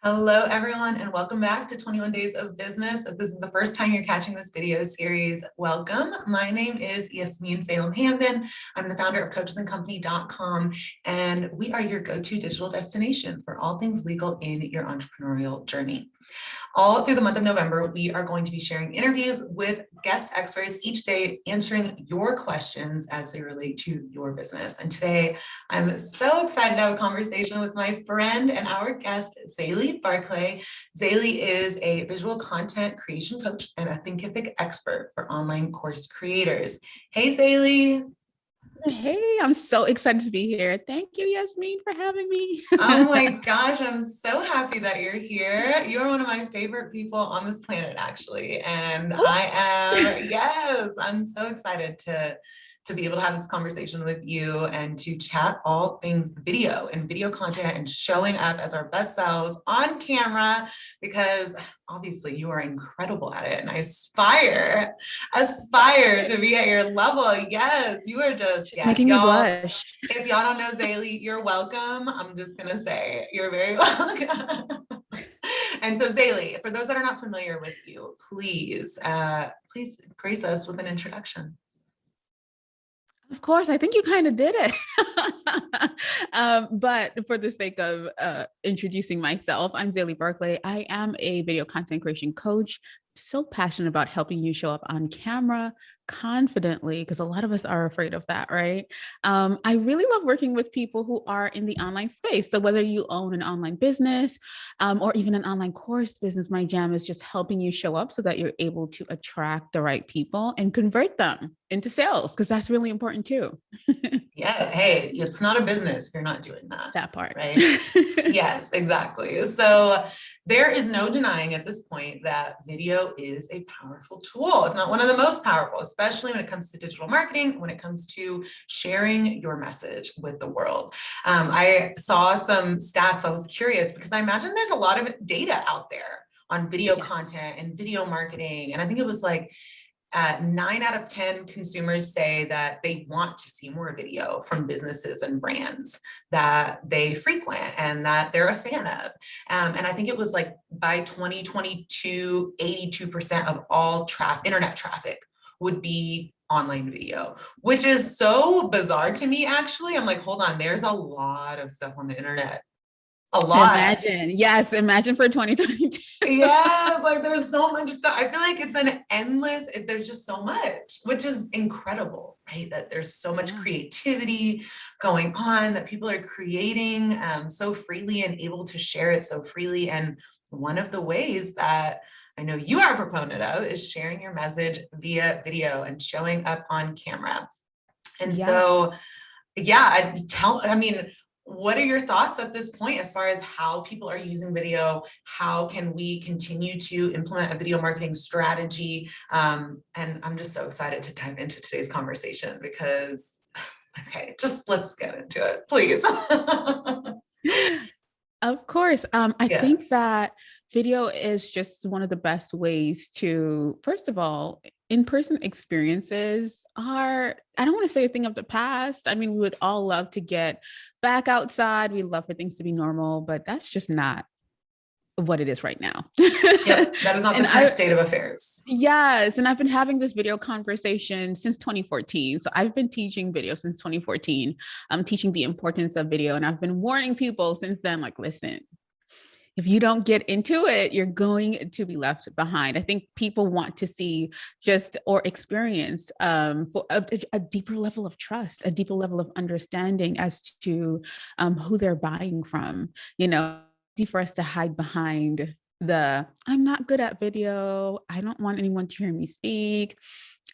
Hello, everyone, and welcome back to 21 Days of Business. If this is the first time you're catching this video series, welcome. My name is Yasmine Salem-Hamden. I'm the founder of coachesandcompany.com, and we are your go-to digital destination for all things legal in your entrepreneurial journey. All through the month of November, we are going to be sharing interviews with guest experts each day, answering your questions as they relate to your business. And today, I'm so excited to have a conversation with my friend and our guest, XayLi Barclay. XayLi is a visual content creation coach and a Thinkific expert for online course creators. Hey, XayLi. Hey, I'm so excited to be here. Thank you, Yasmine, for having me. Oh my gosh, I'm so happy that you're here. You're one of my favorite people on this planet, actually. And I'm so excited to be able to have this conversation with you and to chat all things video and video content and showing up as our best selves on camera, because obviously you are incredible at it and I aspire to be at your level. Yes, you are just making me blush. If y'all don't know XayLi, you're welcome. I'm just gonna say you're very welcome. And so XayLi, for those that are not familiar with you, please grace us with an introduction. Of course, I think you kind of did it. But for the sake of introducing myself, I'm XayLi Barclay. I am a video content creation coach. So passionate about helping you show up on camera confidently, because a lot of us are afraid of that, right? I really love working with people who are in the online space. So whether you own an online business or even an online course business, my jam is just helping you show up so that you're able to attract the right people and convert them into sales, because that's really important too. Yeah. Hey, it's not a business if you're not doing that. That part. Right. Yes, exactly. So there is no denying at this point that video is a powerful tool, if not one of the most powerful, especially when it comes to digital marketing, when it comes to sharing your message with the world. I saw some stats. I was curious because I imagine there's a lot of data out there on video content and video marketing. And I think it was like 9 out of 10 consumers say that they want to see more video from businesses and brands that they frequent and that they're a fan of. And I think it was like by 2022, 82% of all internet traffic would be online video, which is so bizarre to me, actually. I'm like, hold on, there's a lot of stuff on the internet. A lot. Imagine for 2022. Yes, like there's so much stuff. I feel like it's there's just so much, which is incredible, right? That there's so much creativity going on, that people are creating so freely and able to share it so freely. And one of the ways that I know you are a proponent of is sharing your message via video and showing up on camera. And so, what are your thoughts at this point as far as how people are using video? How can we continue to implement a video marketing strategy? And I'm just so excited to dive into today's conversation because, okay, just let's get into it, please. Of course. I think that video is just one of the best ways to, first of all, in-person experiences are, I don't want to say a thing of the past. I mean, we would all love to get back outside. We love for things to be normal, but that's just not what it is right now. That is not the current state of affairs. Yes. And I've been having this video conversation since 2014. So I've been teaching video since 2014. I'm teaching the importance of video. And I've been warning people since then, like, listen, if you don't get into it, you're going to be left behind. I think people want to see or experience for a deeper level of trust, a deeper level of understanding as to who they're buying from. For us to hide behind I'm not good at video. I don't want anyone to hear me speak.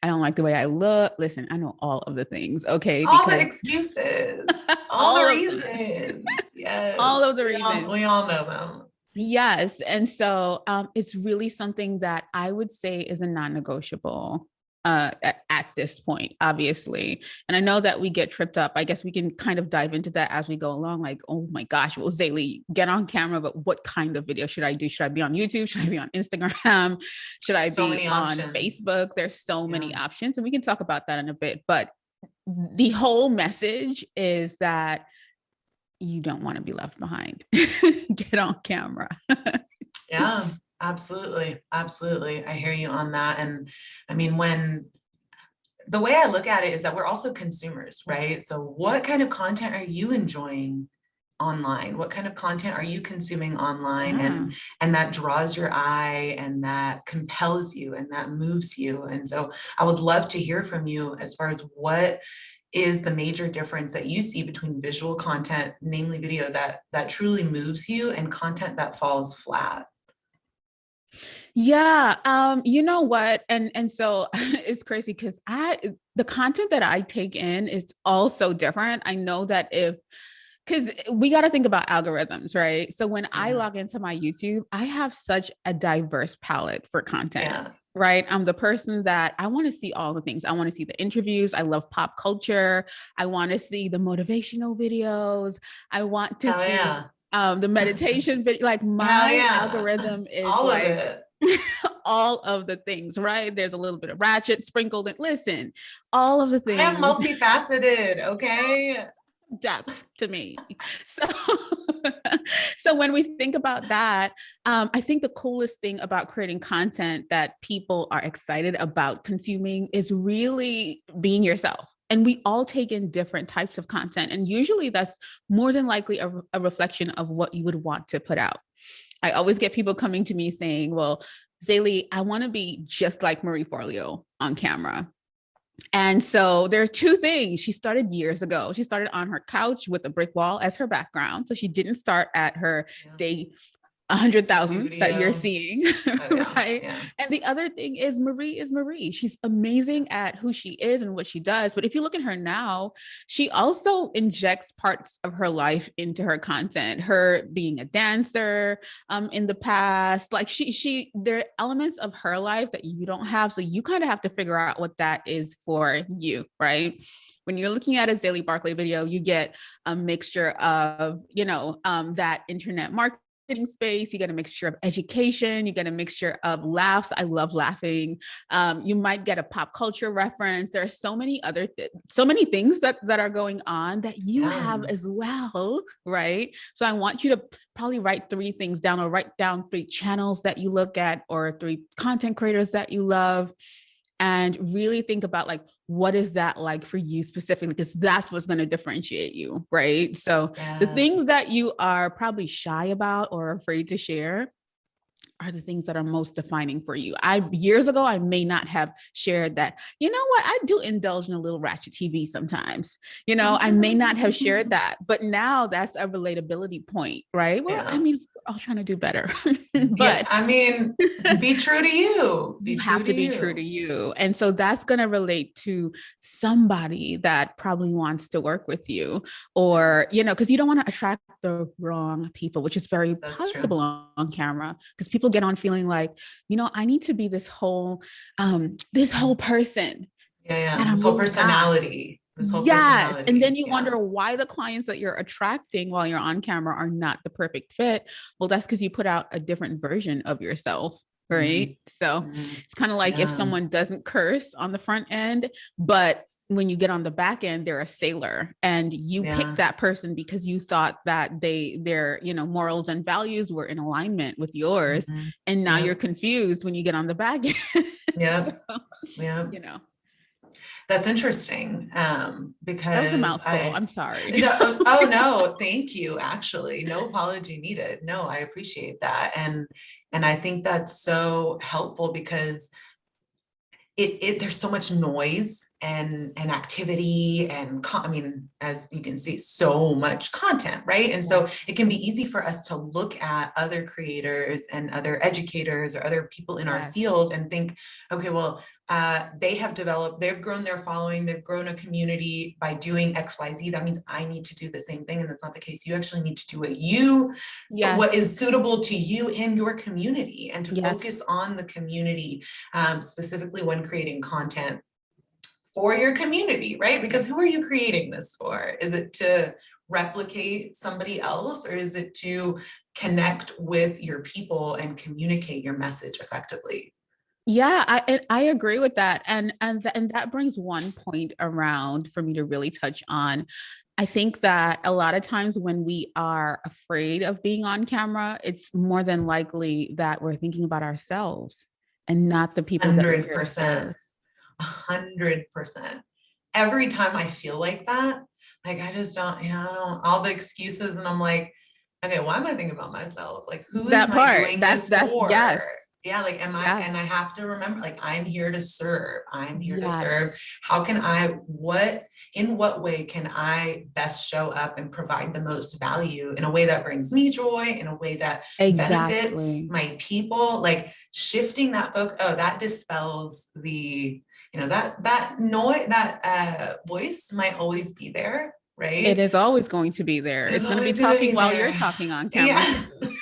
I don't like the way I look. Listen, I know all of the things. Okay. All the excuses, all the reasons. Yes. All of the reasons. We all know them. Yes. And so it's really something that I would say is a non-negotiable at this point, obviously. And I know that we get tripped up. I guess we can kind of dive into that as we go along. Like, oh my gosh, well, XayLi, get on camera, but what kind of video should I do? Should I be on YouTube? Should I be on Instagram? Should I be on Facebook? There's so many options, and we can talk about that in a bit. But the whole message is that you don't want to be left behind. Get on camera. Yeah, absolutely. Absolutely. I hear you on that. And I mean, the way I look at it is that we're also consumers, right? So what kind of content are you enjoying online? What kind of content are you consuming online? Yeah. And that draws your eye and that compels you and that moves you. And so I would love to hear from you as far as what is the major difference that you see between visual content, namely video, that truly moves you, and content that falls flat. Yeah. You know what? And so it's crazy because the content that I take in is also different. I know that because we got to think about algorithms, right? So when I log into my YouTube, I have such a diverse palette for content. Yeah. Right. I'm the person that I want to see all the things. I want to see the interviews. I love pop culture. I want to see the motivational videos. I want to see the meditation video. Like my algorithm is all like of it. all of the things, right? There's a little bit of ratchet sprinkled in. Listen, all of the things. I am multifaceted, okay? Depth to me. So, so when we think about that, I think the coolest thing about creating content that people are excited about consuming is really being yourself. And we all take in different types of content. And usually that's more than likely a reflection of what you would want to put out. I always get people coming to me saying, well, XayLi, I want to be just like Marie Forleo on camera. And so there are two things. She started years ago. She started on her couch with a brick wall as her background. So she didn't start at her day 100,000 that you're seeing, right? Yeah. And the other thing is Marie is Marie. She's amazing at who she is and what she does. But if you look at her now, she also injects parts of her life into her content. Her being a dancer in the past, like there are elements of her life that you don't have. So you kind of have to figure out what that is for you, right? When you're looking at a XayLi Barclay video, you get a mixture of, that internet marketing space, you get a mixture of education, you get a mixture of laughs. I love laughing. You might get a pop culture reference. There are so many things that are going on that you have as well, right? So I want you to probably write 3 things down, or write down 3 channels that you look at, or 3 content creators that you love, and really think about like, what is that like for you specifically? Because that's what's going to differentiate you, right? So the things that you are probably shy about or afraid to share are the things that are most defining for you. Years ago, I may not have shared that, you know what, I do indulge in a little ratchet TV sometimes, I may not have shared that, but now that's a relatability point, right? Well, I mean, we're all trying to do better, but I mean, be true to you. You have to be true to you. And so that's going to relate to somebody that probably wants to work with you, or, because you don't want to attract the wrong people, which is very possible on camera, because people get on feeling like, I need to be this whole person. Yeah. This whole personality. Yes. And then you wonder why the clients that you're attracting while you're on camera are not the perfect fit. Well, that's because you put out a different version of yourself. Right. So it's kind of like if someone doesn't curse on the front end, but when you get on the back end, they're a sailor, and you pick that person because you thought that their morals and values were in alignment with yours. And now you're confused when you get on the back end. That's interesting, because that was a mouthful. I'm sorry. Oh no, thank you. Actually, no apology needed. No, I appreciate that, and I think that's so helpful because there's so much noise and activity and I mean, as you can see, so much content, right? And so it can be easy for us to look at other creators and other educators or other people in our field and think, okay, well, they've grown their following, they've grown a community by doing XYZ. That means I need to do the same thing. And that's not the case. You actually need to do what is suitable to you and your community, and to focus on the community, specifically when creating content for your community, right? Because who are you creating this for? Is it to replicate somebody else, or is it to connect with your people and communicate your message effectively? Yeah, I agree with that. And that brings one point around for me to really touch on. I think that a lot of times when we are afraid of being on camera, it's more than likely that we're thinking about ourselves and not the people that we're here to 100%. serve. 100%. Every time I feel like that, like I just don't, I don't, all the excuses, and I'm like, okay, why am I thinking about myself? Like, who That am I part, doing that's, this for? yes, Yeah, like, and I yes, have to remember, like, I'm here to serve. I'm here to serve. yes, How can in what way can I best show up and provide the most value in a way that brings me joy, in a way that benefits exactly. my people? Like, shifting that focus, oh, that dispels the, that noise, that voice might always be there, It right? is always going to be there. It's It's going to be always gonna talking be while you're there. talking on camera Yeah, too.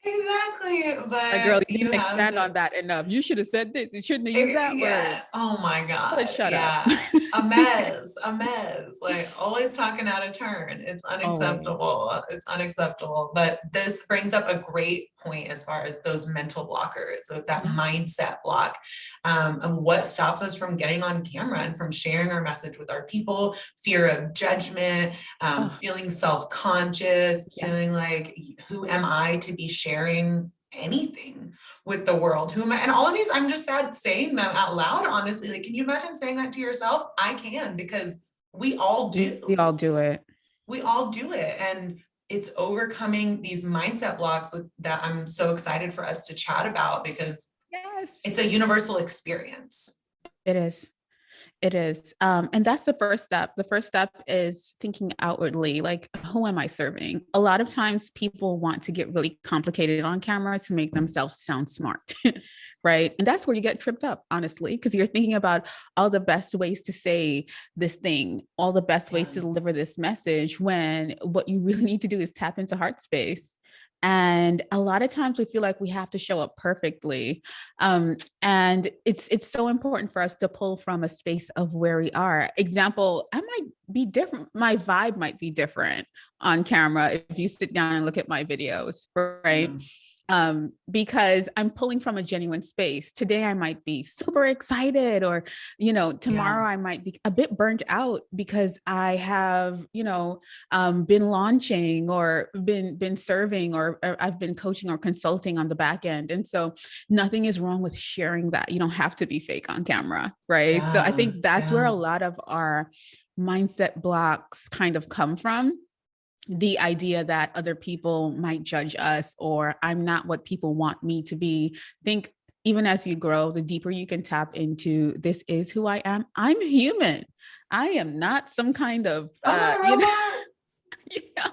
exactly. Like, girl, But you you didn't have expand to, on that enough. You should have said this. You shouldn't have used that yeah. word. Oh my But God. shut up. Yeah. A mess, a mess. Like always talking out of turn. It's Always. unacceptable. It's unacceptable. But this brings up a great point as far as those mental blockers, so that Yeah. mindset block, of what stops us from getting on camera and from sharing our message with our people. Fear of judgment, Oh, feeling self-conscious, yes. feeling like, who am I to be sharing anything with the world? Who am I? And all of these, I'm just sad saying them out loud, honestly. Like, can you imagine saying that to yourself? I can, because we all We all do. do it. We all do it. And it's overcoming these mindset blocks that I'm so excited for us to chat about, because Yes. it's a universal experience. It is. It is. And that's the first step. The first step is thinking outwardly, like, who am I serving? A lot of times people want to get really complicated on camera to make themselves sound smart, right? And that's where you get tripped up, honestly, because you're thinking about all the best ways to say this thing, all the best Yeah. ways to deliver this message, when what you really need to do is tap into heart space. And a lot of times we feel like we have to show up perfectly, and it's so important for us to pull from a space of where we are. Example, I might be different, my vibe might be different on camera if you sit down and look at my videos, right? Yeah. Because I'm pulling from a genuine space. Today I might be super excited, or tomorrow Yeah. I might be a bit burnt out because I have been launching, or been serving, or I've been coaching or consulting on the back end. And so nothing is wrong with sharing that. You don't have to be fake on camera, right? So I Yeah. think that's where Yeah. a lot of our mindset blocks kind of come from. The idea that other people might judge us, or I'm not what people want me to be. Think, even as you grow, the deeper you can tap into, this is who I am. I'm human. I am not some kind of I'm not a robot. you know,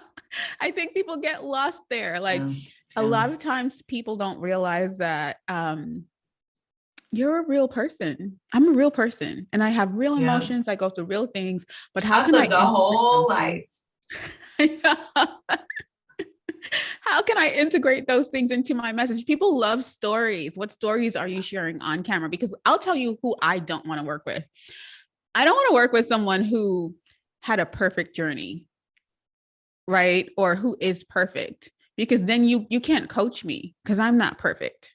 I think people get lost there. Like, Yeah. a Yeah. lot of times people don't realize that you're a real person. I'm a real person, and I have real Yeah. emotions. I go through real things, but how I've can I lived a integrate whole those things? life. How can I integrate those things into my message? People love stories. What stories are you sharing on camera? Because I'll tell you who I don't want to work with. I don't want to work with someone who had a perfect journey, right? Or who is perfect, because then you can't coach me, because I'm not perfect.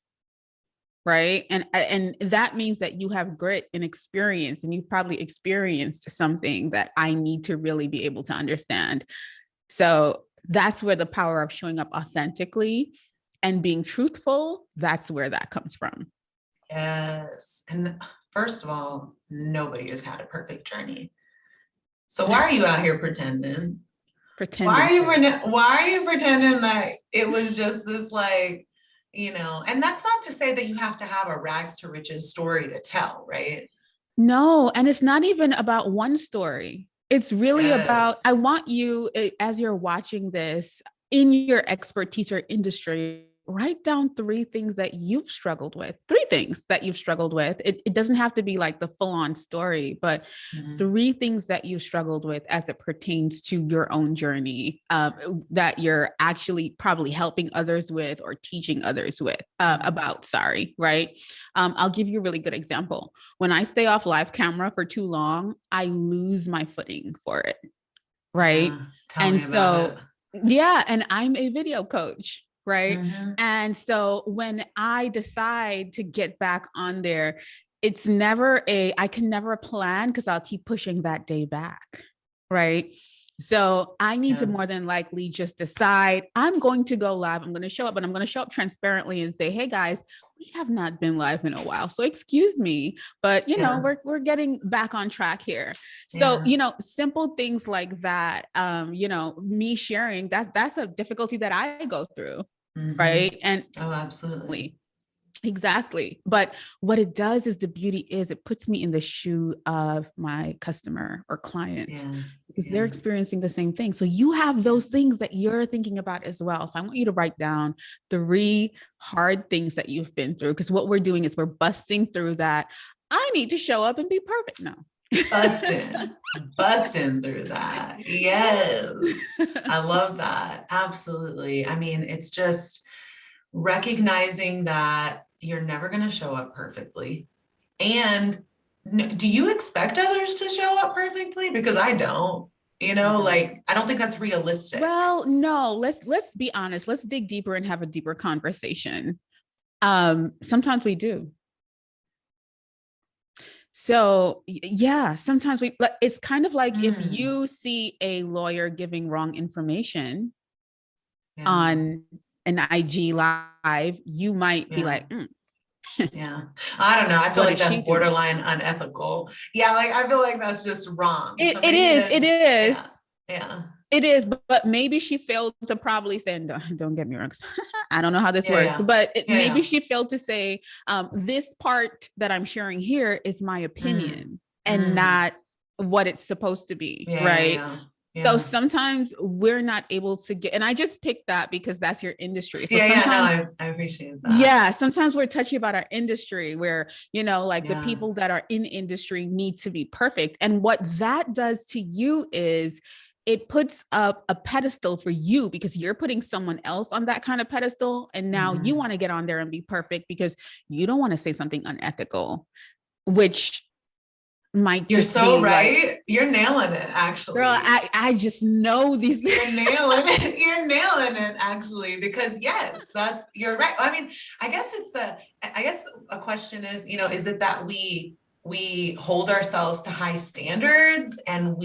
Right. And that means that you have grit and experience, and you've probably experienced something that I need to really be able to understand. So that's where the power of showing up authentically and being truthful, that's where that comes from. Yes. And first of all, nobody has had a perfect journey. So why are you out here pretending? Pretending to. Why are you pretending that it was just this, like, and that's not to say that you have to have a rags to riches story to tell, right? No, and it's not even about one story. It's really about, Yes. I want you, as you're watching this, in your expertise or industry, write down 3 things that you've struggled with. 3 things that you've struggled with. It doesn't have to be like the full on story, but Mhm. 3 things that you've struggled with as it pertains to your own journey, that you're actually probably helping others with, or teaching others with, about, sorry, right? I'll give you a really good example. When I stay off live camera for too long, I lose my footing for it, right? Yeah. Tell And me about it. so, yeah, and I'm a video coach, right? Mhm. And so when I decide to get back on there, it's never I can never plan, because I'll keep pushing that day back. right? So I need to Yeah. more than likely just decide I'm going to go live. I'm going to show up, but I'm going to show up transparently and say, hey guys, we have not been live in a while. So excuse me, but you know, Yeah. we're getting back on track here. So, Yeah. you know, simple things like that, you know, me sharing that's a difficulty that I go through. Mhm. Right. And Oh, absolutely. exactly. But what it does is the beauty is it puts me in the shoe of my customer or client Yeah. because they're Yeah. experiencing the same thing. So you have those things that you're thinking about as well. So I want you to write down 3 hard things that you've been through because what we're doing is we're busting through that. I need to show up and be perfect. No. Busting through that. Yes. I love that. Absolutely. I mean, it's just recognizing that you're never going to show up perfectly. And do you expect others to show up perfectly? Because I don't, like, I don't think that's realistic. Well, no, let's be honest. Let's dig deeper and have a deeper conversation. Sometimes we do. So yeah, sometimes it's kind of like if Mm, you see a lawyer giving wrong information yeah. on an IG live, you might be Yeah. like, Yeah. I don't know. I feel what like is that's she doing? borderline unethical. Yeah. Like, I feel like that's just wrong. It, Somebody it is, it even, is. yeah. Yeah. It is, but maybe she failed to probably say, don't get me wrong, I don't know how this Yeah. works, Yeah. but Yeah. maybe Yeah. she failed to say, this part that I'm sharing here is my Mm, opinion and mm. not what it's supposed to be, Yeah. Yeah. right? Yeah. So Yeah. sometimes we're not able to get, and I just picked that because that's your industry. So Yeah. Yeah. No, sometimes, I appreciate that. yeah, sometimes we're touchy about our industry where, you know, like the Yeah. people that are in industry need to be perfect. And what that does to you is it puts up a pedestal for you because you're putting someone else on that kind of pedestal. And now you Mhm. want to get on there and be perfect because you don't want to say something unethical, which might You're just so be like, right. You're nailing it, girl, actually. I just know these. You're nailing it. You're nailing it, actually, because yes, you're right. I mean, I guess a question is, is it that we hold ourselves to high standards and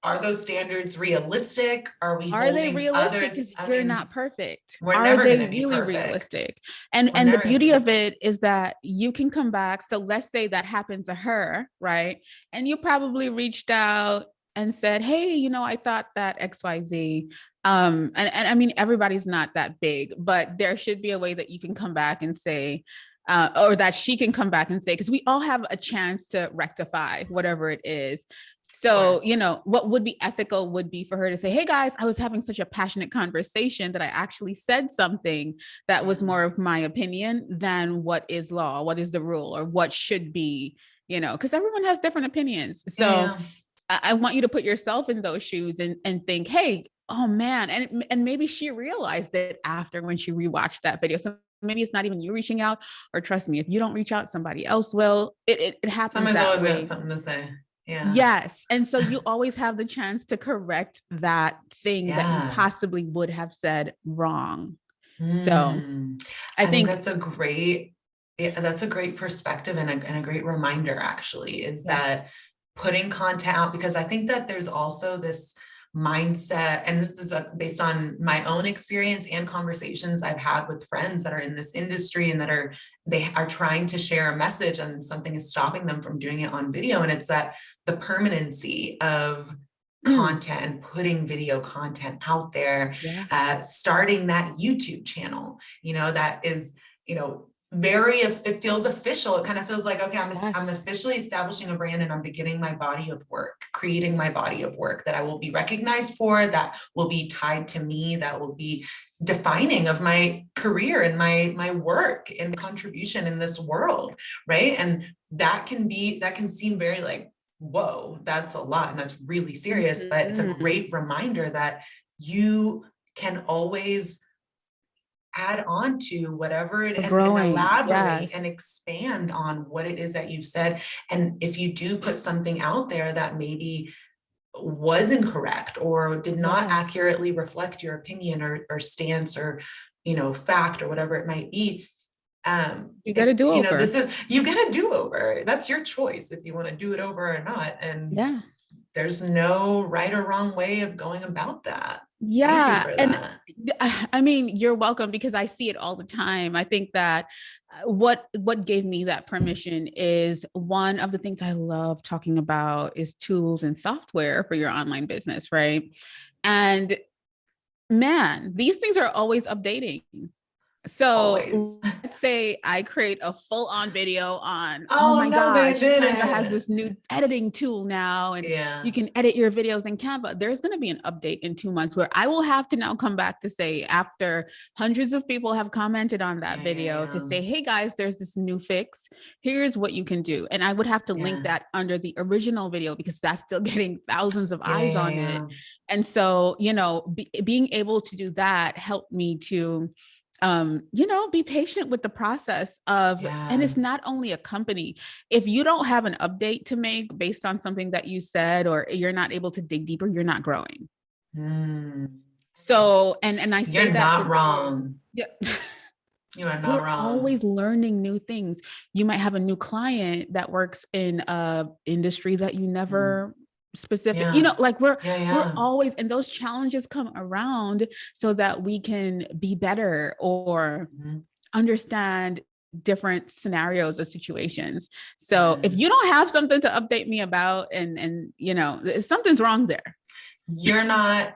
are those standards realistic? Are we Are they holding realistic? others? Because I you're mean, not perfect. we're Are never they going to be really perfect. realistic? We're And the never going to beauty be of perfect. it is that you can come back. So let's say that happened to her, right? And you probably reached out and said, hey, you know, I thought that XYZ. And I mean, everybody's not that big, but there should be a way that you can come back and say, or that she can come back and say, because we all have a chance to rectify whatever it is. Of So, course. you know, what would be ethical would be for her to say, hey guys, I was having such a passionate conversation that I actually said something that was Yeah. more of my opinion than what is law, what is the rule, or what should be, you know, because everyone has different opinions. Yeah. So Yeah. I want you to put yourself in those shoes and think, hey, oh man. And maybe she realized it after when she rewatched that video. So maybe it's not even you reaching out, or trust me, if you don't reach out, somebody else will. It happens Somebody's that always got way. something to say. Yeah. Yes. And so you always have the chance to correct that thing that you Yeah. possibly would have said wrong. So Mm. I I think think, that's a great perspective and a great reminder, actually, is yes. that putting content out, because I think that there's also this mindset, and this is based on my own experience and conversations I've had with friends that are in this industry and they are trying to share a message and something is stopping them from doing it on video. And it's that the permanency of Mm, content and putting video content out there, yes. starting that YouTube channel, that is, very, it feels official. It kind of feels like, okay, I'm Yes. officially establishing a brand and I'm beginning my body of work, creating my body of work that I will be recognized for, that will be tied to me, that will be defining of my career and my work and contribution in this world, right? And that can seem very like, whoa, that's a lot and that's really serious, but it's a Mhm. great reminder that you can always add on to whatever it We're and growing. elaborate and Yes. expand on what it is that you've said. And if you do put something out there that maybe was incorrect or did not Yes. accurately reflect your opinion or stance or fact or whatever it might be, You got to do this over. is, you get a do-over. That's your choice if you want to do it over or not. And Yeah. there's no right or wrong way of going about that. Thank you Yeah. for And that. I mean, you're welcome, because I see it all the time. I think that what gave me that permission is, one of the things I love talking about is tools and software for your online business, right? And man, these things are always updating. Always. So let's say I create a full-on video on, oh Oh my no, they gosh, did Canva has it. this new editing tool now, and Yeah. you can edit your videos in Canva. There's going to be an update in 2 months where I will have to now come back to say, after hundreds of people have commented on that video, to say, hey guys, there's this new fix. Here's what you can do. And I would have to link that under the original video, because that's still getting thousands of eyes on it. And so, being able to do that helped me to be patient with the process of, and it's not only a company. If you don't have an update to make based on something that you said, or you're not able to dig deeper, you're not growing. So, and I say you're that not wrong. Yeah. You are not We're wrong. always learning new things. You might have a new client that works in a industry that you never specific, like we're always, and those challenges come around so that we can be better or understand different scenarios or situations. So if you don't have something to update me about, and something's wrong there. You're not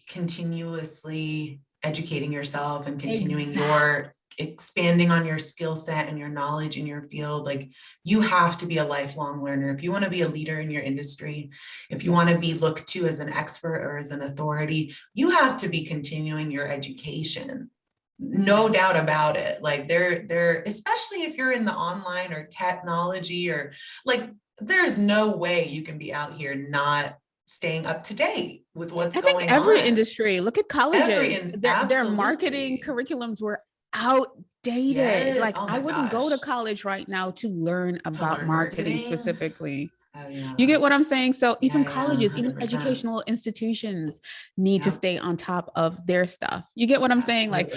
continuously educating yourself and continuing your expanding on your skill set and your knowledge in your field. Like, you have to be a lifelong learner. If you want to be a leader in your industry, if you want to be looked to as an expert or as an authority, you have to be continuing your education. No doubt about it. Like, there, especially if you're in the online or technology, or like, there's no way you can be out here not staying up to date with what's going on. I think every industry, look at colleges, their marketing curriculums were outdated. Like, I wouldn't go to college right now to learn about marketing specifically. Oh, yeah. You get what I'm saying? So even colleges, 100%. Even educational institutions need to stay on top of their stuff. You get what I'm saying? Like,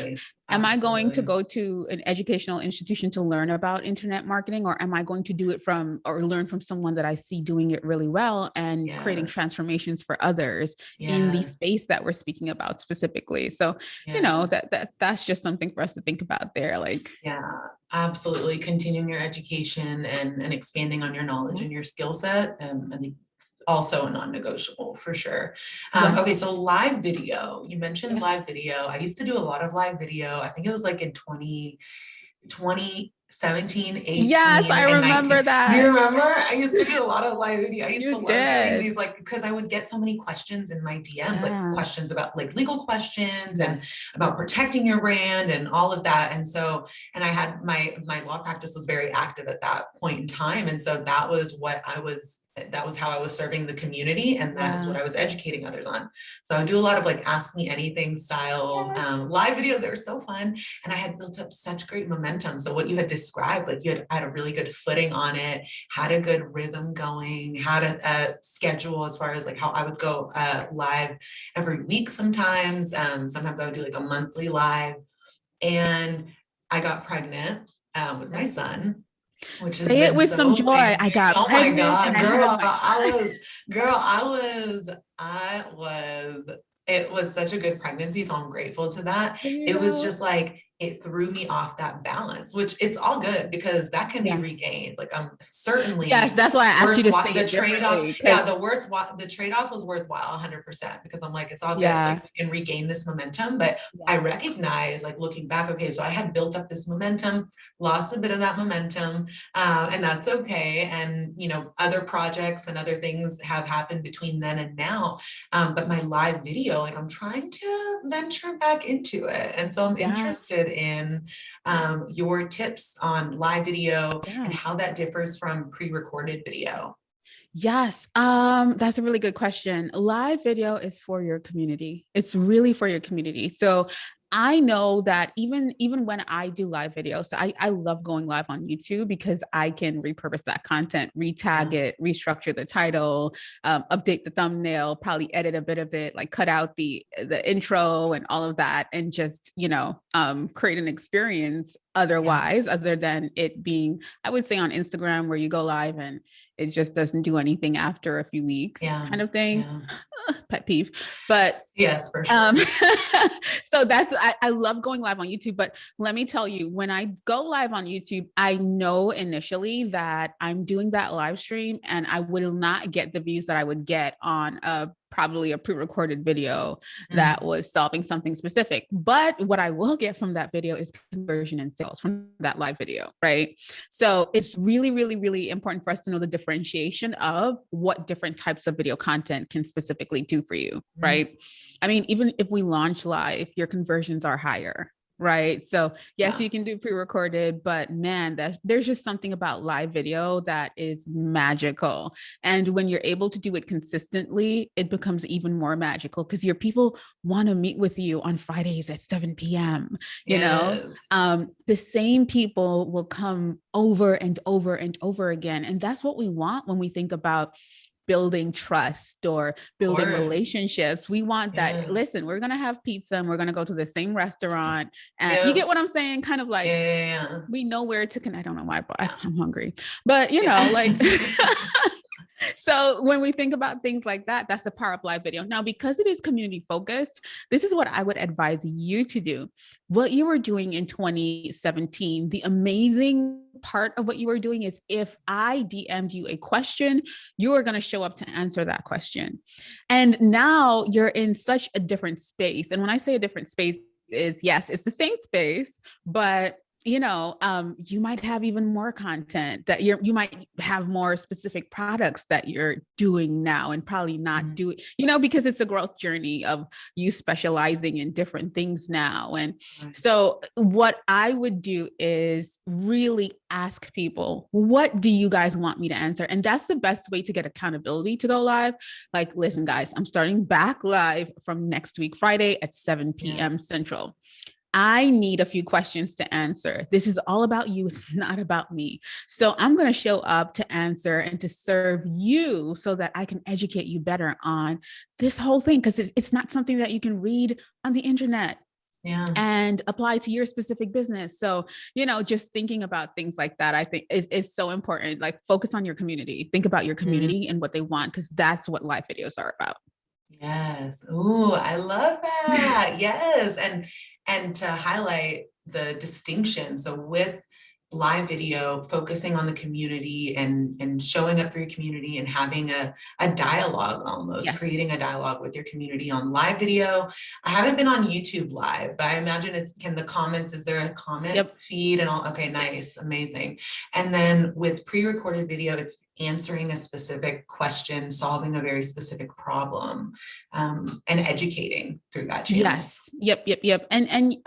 am I going to go to an educational institution to learn about internet marketing, or am I going to do it or learn from someone that I see doing it really well and creating transformations for others in the space that we're speaking about specifically? So, that's just something for us to think about there. Like, absolutely. Continuing your education and expanding on your knowledge and your skill set. I think also a non-negotiable for sure. Okay, so live video. You mentioned live video. I used to do a lot of live video. I think it was like in 2017, 18. Yes, I remember 19. that. You remember? I used to do a lot of live video. I used to love doing these, like, because I would get so many questions in my DMs, like questions about like legal questions and about protecting your brand and all of that. And so, and I had my law practice was very active at that point in time. And so that was how I was serving the community, and that is what I was educating others on. So I do a lot of like ask me anything style live videos. They were so fun, and I had built up such great momentum. So what you had described, like you had a really good footing on it, had a good rhythm going, had a schedule as far as like how I would go live every week sometimes. Sometimes I would do like a monthly live, and I got pregnant with my son. Which say it with some joy. Amazing. I got pregnant. My God, it was such a good pregnancy. So I'm grateful to that. It was just like, it threw me off that balance, which it's all good because that can be regained. Like, I'm certainly, that's why I asked you to say the trade-off. The trade-off was worthwhile 100%, because I'm like, it's all good. Like, we can regain this momentum, but I recognize, like, looking back, okay, so I had built up this momentum, lost a bit of that momentum, and that's okay. And, other projects and other things have happened between then and now. But my live video, like, I'm trying to venture back into it. And so I'm interested in your tips on live video and how that differs from pre-recorded video. Yes, that's a really good question. Live video is for your community. It's really for your community. So I know that even when I do live videos, so I love going live on YouTube because I can repurpose that content, retag it, restructure the title, update the thumbnail, probably edit a bit of it, like cut out the intro and all of that, and just, create an experience other than it being, I would say, on Instagram, where you go live and it just doesn't do anything after a few weeks, kind of thing. Yeah. Pet peeve, but yes, for sure. So I love going live on YouTube, but let me tell you, when I go live on YouTube, I know initially that I'm doing that live stream and I will not get the views that I would get on probably a pre-recorded video that was solving something specific. But what I will get from that video is conversion and sales from that live video, right? So it's really, really, really important for us to know the differentiation of what different types of video content can specifically do for you, right? I mean, even if we launch live, your conversions are higher, right? So yes, you can do pre-recorded, but man, there's just something about live video that is magical. And when you're able to do it consistently, it becomes even more magical because your people want to meet with you on Fridays at 7 p.m. You know, the same people will come over and over and over again. And that's what we want when we think about building trust or building relationships. We want that. Listen, we're going to have pizza and we're going to go to the same restaurant. And you get what I'm saying? Kind of like, we know where to connect. I don't know why, but I'm hungry, but you know, like, so when we think about things like that, that's the power of live video. Now, because it is community focused, this is what I would advise you to do. What you were doing in 2017, the amazing part of what you were doing is if I DM'd you a question, you are going to show up to answer that question. And now you're in such a different space. And when I say a different space is, yes, it's the same space, but you know, you might have even more content that you might have more specific products that you're doing now and probably not doing, you know, because it's a growth journey of you specializing in different things now. And so what I would do is really ask people, what do you guys want me to answer? And that's the best way to get accountability to go live. Like, listen, guys, I'm starting back live from next week, Friday at 7 p.m. Central. I need a few questions to answer. This is all about you. It's not about me. So I'm going to show up to answer and to serve you so that I can educate you better on this whole thing. Because it's not something that you can read on the internet and apply to your specific business. So, you know, just thinking about things like that, I think is so important. Like, focus on your community. Think about your community and what they want, because that's what live videos are about. Yes. Ooh, I love that. Yes. And to highlight the distinction. So with live video, focusing on the community and showing up for your community and having a dialogue, almost creating a dialogue with your community on live video. I haven't been on YouTube live, but I imagine is there a comment feed and all? Okay, nice. Amazing. And then with pre-recorded video, it's answering a specific question, solving a very specific problem, and educating through that channel. Yes. Yep. And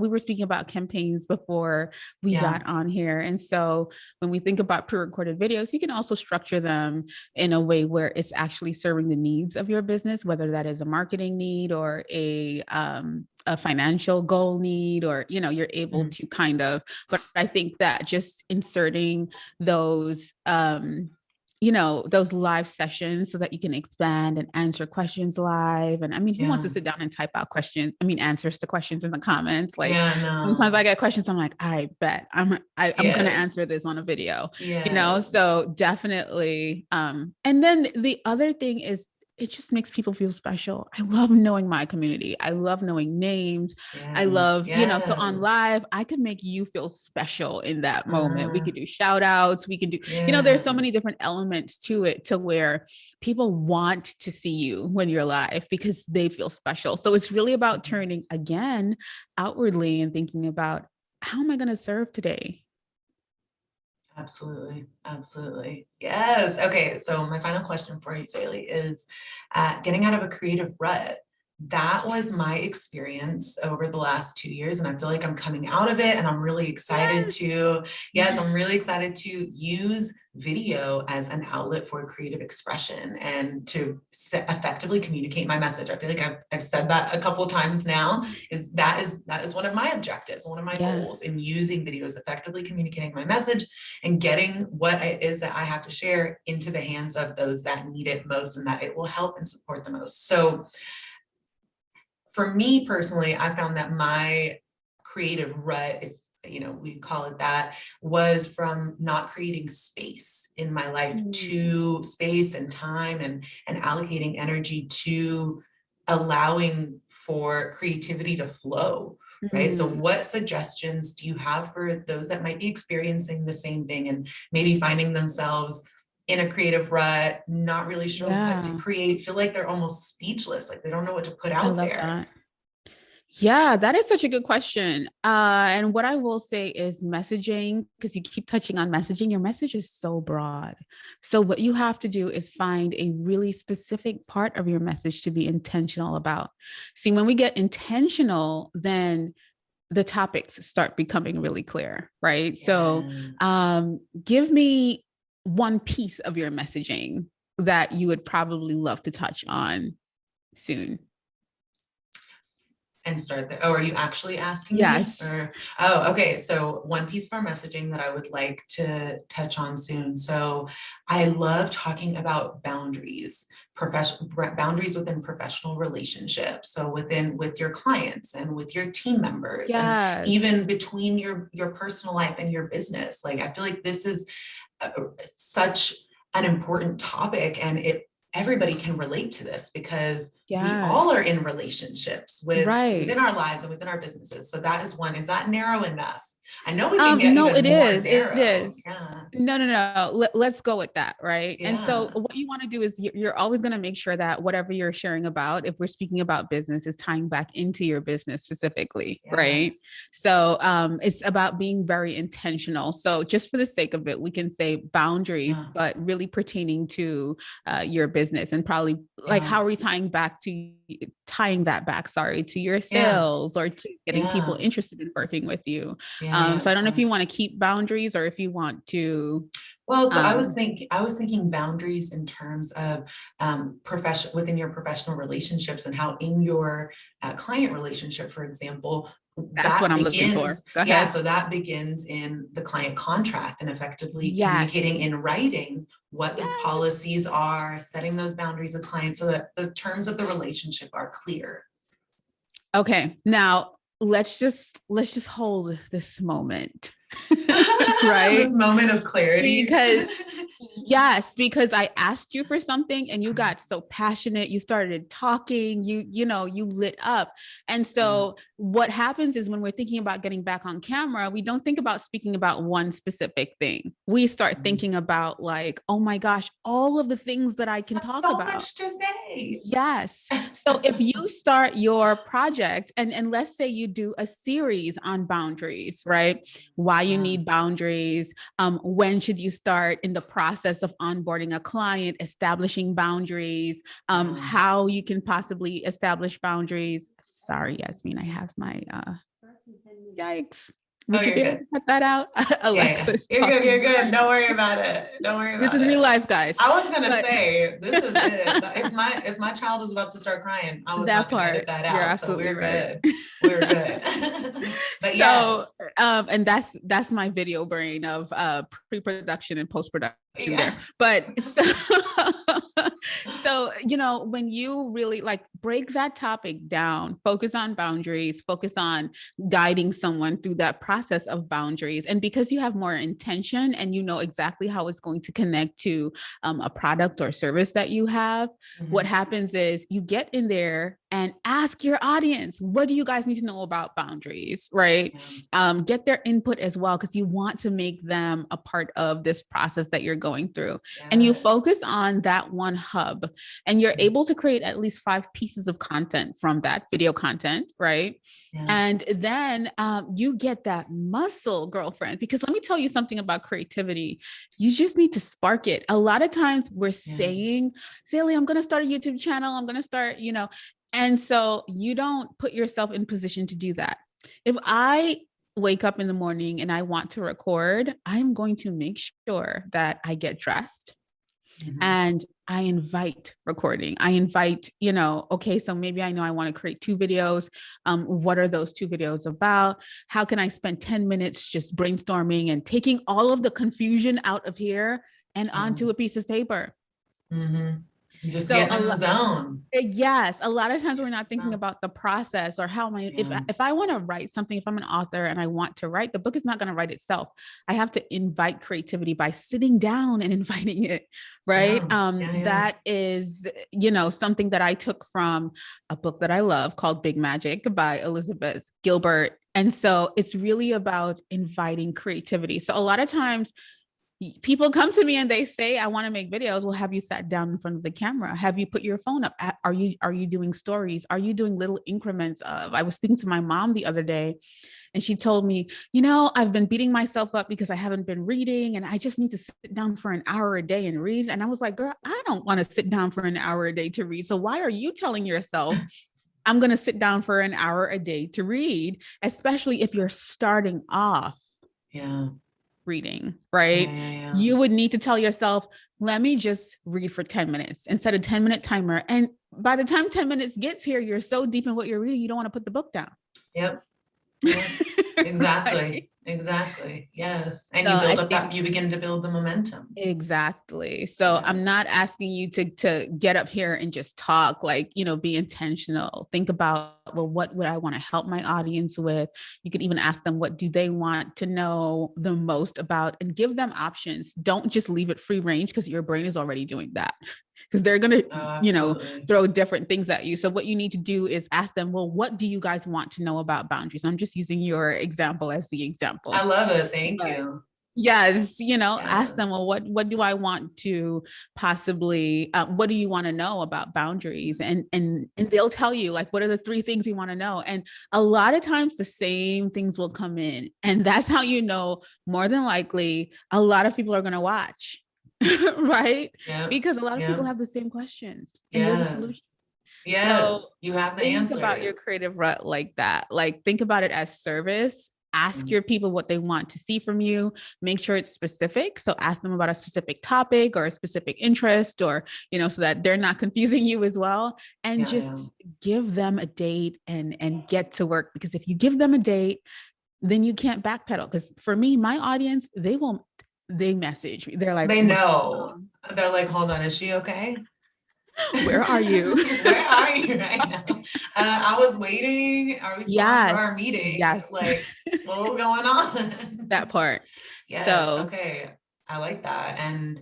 we were speaking about campaigns before we got on here. And so when we think about pre-recorded videos, you can also structure them in a way where it's actually serving the needs of your business, whether that is a marketing need or a financial goal need, or, you know, you're able to kind of, but I think that just inserting those, you know, those live sessions so that you can expand and answer questions live. And I mean, who wants to sit down and type out answers to questions in the comments? Like sometimes I get questions, I'm like, I bet I'm going to answer this on a video, you know? So definitely. And then the other thing is, it just makes people feel special. I love knowing my community. I love knowing names. I love, you know, so on live, I could make you feel special in that moment. We could do shout outs. We can do, you know, there's so many different elements to it to where people want to see you when you're live because they feel special. So it's really about turning again outwardly and thinking about, how am I going to serve today? Absolutely. Absolutely. Yes. Okay. So my final question for you, XayLi, is getting out of a creative rut. That was my experience over the last 2 years. And I feel like I'm coming out of it, and I'm really excited I'm really excited to use video as an outlet for creative expression and to effectively communicate my message. I feel like I've said that a couple of times now, that is one of my objectives, one of my goals in using videos, effectively communicating my message and getting what it is that I have to share into the hands of those that need it most and that it will help and support the most. So for me personally, I found that my creative rut, we call it that, was from not creating space in my life, to space and time, and allocating energy to allowing for creativity to flow. Right. So what suggestions do you have for those that might be experiencing the same thing and maybe finding themselves in a creative rut, not really sure what to create, feel like they're almost speechless, like they don't know what to put out there? That. Yeah, that is such a good question. And what I will say is messaging, because you keep touching on messaging, your message is so broad. So what you have to do is find a really specific part of your message to be intentional about. See, when we get intentional, then the topics start becoming really clear, right? Yeah. So give me one piece of your messaging that you would probably love to touch on soon. And start there. Oh, are you actually asking? Yes. Me? Oh, okay. So one piece of our messaging that I would like to touch on soon. So I love talking about boundaries, boundaries within professional relationships. So with your clients and with your team members, and even between your personal life and your business. Like, I feel like this is such an important topic, and everybody can relate to this, because we all are in relationships within our lives and within our businesses. So that is one. Is that narrow enough? I know we can get even more narrow. It is. Yeah. No. Let's go with that, right? Yeah. And so what you want to do is you're always going to make sure that whatever you're sharing about, if we're speaking about business, is tying back into your business specifically, right? So it's about being very intentional. So just for the sake of it, we can say boundaries, but really pertaining to your business, and probably like how are we tying that back to your sales or to getting people interested in working with you. So I don't know if you want to keep boundaries or if you want to. Well, so I was thinking boundaries in terms of within your professional relationships, and how in your client relationship, for example, that's what I'm looking for. Go ahead. Yeah, so that begins in the client contract, and effectively communicating in writing what the policies are, setting those boundaries with clients so that the terms of the relationship are clear. Okay, now let's just hold this moment. Right? This moment of clarity. Because I asked you for something and you got so passionate, you started talking, you lit up. And so what happens is when we're thinking about getting back on camera, we don't think about speaking about one specific thing. We start thinking about like, oh my gosh, all of the things that I can talk about. So much to say. Yes. So if you start your project and let's say you do a series on boundaries, right? Why you need boundaries, when should you start in the process of onboarding a client, establishing boundaries, how you can possibly establish boundaries. Sorry, Yasmine, I have my yikes. Would you be able to cut that out? Alexa, You're good. Don't worry about it. This is real life, guys. I was gonna say this is it. If my child was about to start crying, I was not gonna edit that out. You're absolutely right. We're good. But and that's my video brain of pre-production and post-production there. But so when you really like break that topic down, focus on boundaries, focus on guiding someone through that process of boundaries. And because you have more intention and you know exactly how it's going to connect to a product or service that you have, what happens is you get in there and ask your audience, what do you guys need to know about boundaries, right? Get their input as well, because you want to make them a part of this process that you're going through. And you focus on that one hub, and you're able to create at least 5 pieces of content from that video content, right? And then you get that muscle, girlfriend, because let me tell you something about creativity. You just need to spark it. A lot of times we're saying, XayLi, I'm going to start a YouTube channel. I'm going to start, and so you don't put yourself in position to do that. If I wake up in the morning and I want to record, I'm going to make sure that I get dressed and I invite recording. I invite, okay, so maybe I know I want to create 2 videos. What are those 2 videos about? How can I spend 10 minutes just brainstorming and taking all of the confusion out of here and onto a piece of paper? You just So get in the zone. yes, a lot of times we're not thinking Oh, about the process or how am I, yeah. if I want to write something, if I'm an author and I want to write, the book is not going to write itself. I have to invite creativity by sitting down and inviting it, right? Yeah. Yeah, yeah. That is, something that I took from a book that I love called Big Magic by Elizabeth Gilbert. And so it's really about inviting creativity. So a lot of times people come to me and they say, I want to make videos. Well, have you sat down in front of the camera? Have you put your phone up? Are you doing stories? Are you doing little increments of? I was speaking to my mom the other day and she told me, I've been beating myself up because I haven't been reading and I just need to sit down for an hour a day and read. And I was like, girl, I don't want to sit down for an hour a day to read. So why are you telling yourself I'm going to sit down for an hour a day to read, especially if you're starting off? Yeah. Reading, right? Yeah. You would need to tell yourself, let me just read for 10 minutes and set a 10-minute timer. And by the time 10 minutes gets here, you're so deep in what you're reading, you don't want to put the book down. Yep. Yeah. Exactly. Right? Exactly. Yes. And So you build up that, you begin to build the momentum. Exactly. So I'm not asking you to get up here and just talk, like, be intentional. Think about, well, what would I want to help my audience with? You could even ask them, what do they want to know the most about, and give them options. Don't just leave it free range because your brain is already doing that. Because they're going to, throw different things at you. So what you need to do is ask them, well, what do you guys want to know about boundaries? I'm just using your example as the example. I love it. Thank you. Yes. Ask them, well, what do I want to possibly, what do you want to know about boundaries? And they'll tell you, like, what are the 3 things you want to know? And a lot of times the same things will come in. And that's how, more than likely, a lot of people are going to watch. Right? Yeah. Because a lot of people have the same questions and yes. you're the solution. Yes. So you have the think answers. about your creative rut like that. Like, think about it as service. Ask your people what they want to see from you. Make sure it's specific. So ask them about a specific topic or a specific interest, or, so that they're not confusing you as well. And just give them a date and get to work. Because if you give them a date, then you can't backpedal. Because for me, my audience, they message me. They're like, they know. They're like, hold on, is she okay? Where are you? Where are you right now? I was waiting. Are we still for our meeting? Yes. Like, what was going on? That part. Yes. So, okay. I like that. And,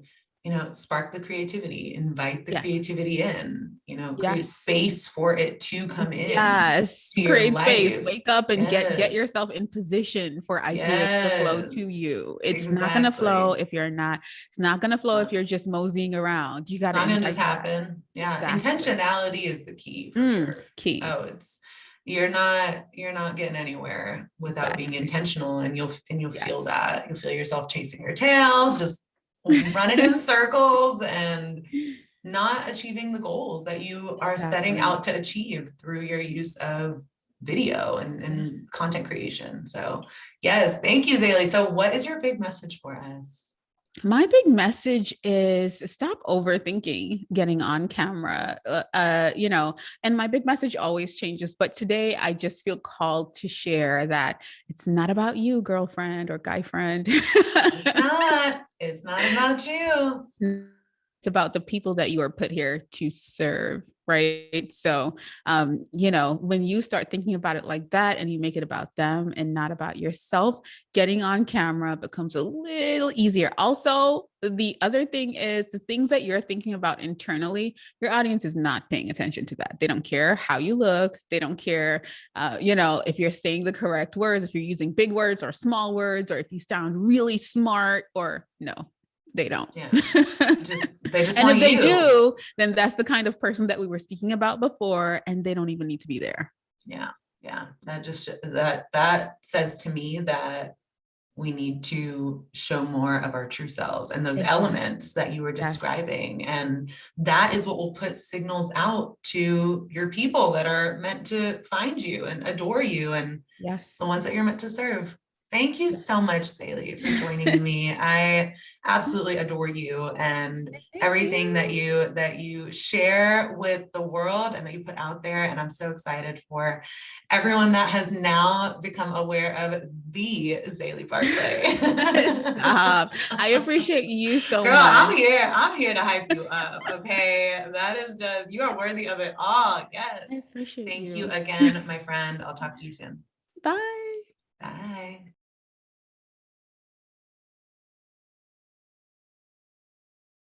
spark the creativity, invite the creativity in, create space for it to come in. Yes. Create space. Wake up and get yourself in position for ideas to flow to you. It's not going to flow if you're not. It's not going to flow if you're just moseying around. You got to. It's not going to just happen. Yeah. Exactly. Intentionality is the key for sure. Key. Oh, you're not getting anywhere without being intentional, and you'll feel that. You'll feel yourself chasing your tail, just running in circles and not achieving the goals that you are setting out to achieve through your use of video and content creation. So yes, thank you, XayLi. So what is your big message for us? My big message is stop overthinking getting on camera, and my big message always changes. But today I just feel called to share that it's not about you, girlfriend or guy friend. It's not about you. It's about the people that you are put here to serve. Right. So, when you start thinking about it like that and you make it about them and not about yourself, getting on camera becomes a little easier. Also, the other thing is the things that you're thinking about internally, your audience is not paying attention to that. They don't care how you look. They don't care, if you're saying the correct words, if you're using big words or small words, or if you sound really smart or no. They don't. Yeah. they just and if they do, then that's the kind of person that we were speaking about before, and they don't even need to be there. Yeah. Yeah. That says to me that we need to show more of our true selves and those elements that you were describing. And that is what will put signals out to your people that are meant to find you and adore you, and the ones that you're meant to serve. Thank you so much, XayLi, for joining me. I absolutely adore you, and everything that you share with the world and that you put out there. And I'm so excited for everyone that has now become aware of the XayLi Barclay. Stop. I appreciate you so Girl, much. I'm here to hype you up. Okay. That is just, you are worthy of it all. Yes. I appreciate Thank you. you again, my friend. I'll talk to you soon. Bye. Bye.